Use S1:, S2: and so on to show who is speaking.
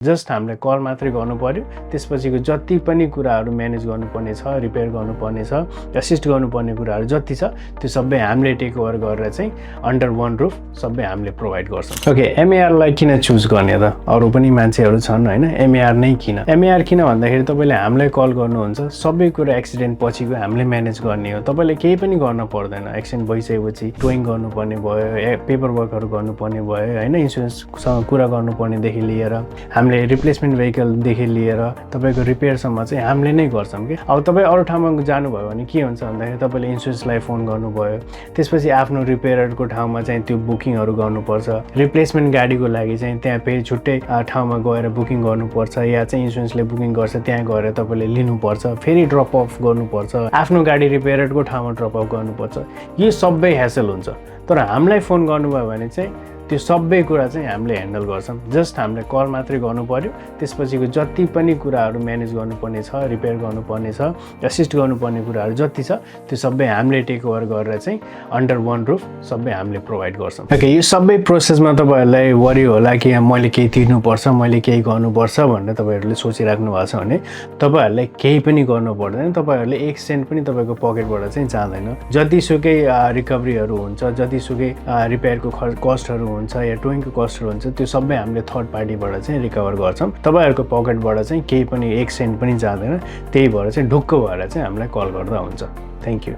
S1: Just हामीले call मात्रै गर्नु पर्यो। त्यसपछिको जति पनि कुराहरू म्यानेज गर्नुपर्ने छ, रिपेयर गर्नुपर्ने छ, असिस्ट गर्नुपर्ने कुराहरू जति छ त्यो सबै हामीले टेक ओभर गरेर चाहिँ अन्डर वान रुफ सबै हामीले प्रोभाइड गर्छौँ। ओके, एमएआरलाई किन चुज गर्ने त? अरू पनि मान्छेहरू छन् होइन, एमएआर नै किन? एमएआर किन भन्दाखेरि तपाईँले हामीलाई कल गर्नुहुन्छ, सबै कुरा एक्सिडेन्ट पछिको हामीले म्यानेज गर्ने हो। तपाईँले केही पनि गर्न पर्दैन। एक्सिडेन्ट भइसकेपछि टोइङ गर्नुपर्ने भयो, पेपर वर्कहरू गर्नुपर्ने भयो होइन, इन्सुरेन्ससँग कुरा गर्नुपर्नेदेखि लिएर हामीले रिप्लेसमेन्ट भेहिकलदेखि लिएर तपाईँको रिपेयरसम्म चाहिँ हामीले नै गर्छौँ कि। अब तपाईँ अरू ठाउँमा जानुभयो भने के हुन्छ भन्दाखेरि तपाईँले इन्सुरेन्सलाई फोन गर्नुभयो, त्यसपछि आफ्नो रिपेयरको ठाउँमा चाहिँ त्यो बुकिङहरू गर्नुपर्छ। रिप्लेसमेन्ट गाडीको लागि चाहिँ त्यहाँ फेरि छुट्टै ठाउँमा गएर बुकिङ गर्नुपर्छ, या चाहिँ इन्सुरेन्सले बुकिङ गर्छ त्यहाँ गएर तपाईँले लिनुपर्छ, फेरि ड्रप अफ गर्नुपर्छ, आफ्नो गाडी रिपेयरको ठाउँमा ड्रप अफ गर्नुपर्छ। यो सबै ह्यासल हुन्छ। तर हामीलाई फोन गर्नुभयो भने चाहिँ त्यो सबै कुरा चाहिँ हामीले ह्यान्डल गर्छौँ। जस्ट हामीले कल मात्रै गर्नु पर्यो। त्यसपछिको जति पनि कुराहरू म्यानेज गर्नुपर्ने छ, रिपेयर गर्नुपर्ने छ, असिस्ट गर्नुपर्ने कुराहरू जति छ त्यो सबै हामीले टेक ओभर गरेर चाहिँ अन्डर वान रुफ सबै हामीले प्रोभाइड गर्छौँ। ओके, यो सबै प्रोसेसमा तपाईँहरूलाई वरि होला कि मैले केही तिर्नुपर्छ, मैले केही गर्नुपर्छ भनेर तपाईँहरूले सोचिराख्नु भएको छ भने तपाईँहरूलाई केही पनि गर्नु पर्दैन। तपाईँहरूले 1 सेन्ट पनि तपाईँको पकेटबाट चाहिँ जाँदैन। जतिसुकै रिकभरीहरू हुन्छ, जतिसुकै रिपेयरको कस्टहरू हुन्छ या टोइङको कस्टहरू हुन्छ त्यो सबै हामीले थर्ड पार्टीबाट चाहिँ रिकभर गर्छौँ। तपाईँहरूको पकेटबाट चाहिँ केही पनि 1 सेन्ट पनि जाँदैन। त्यही भएर चाहिँ ढुक्क भएर चाहिँ हामीलाई कल गर्दा हुन्छ। Thank you.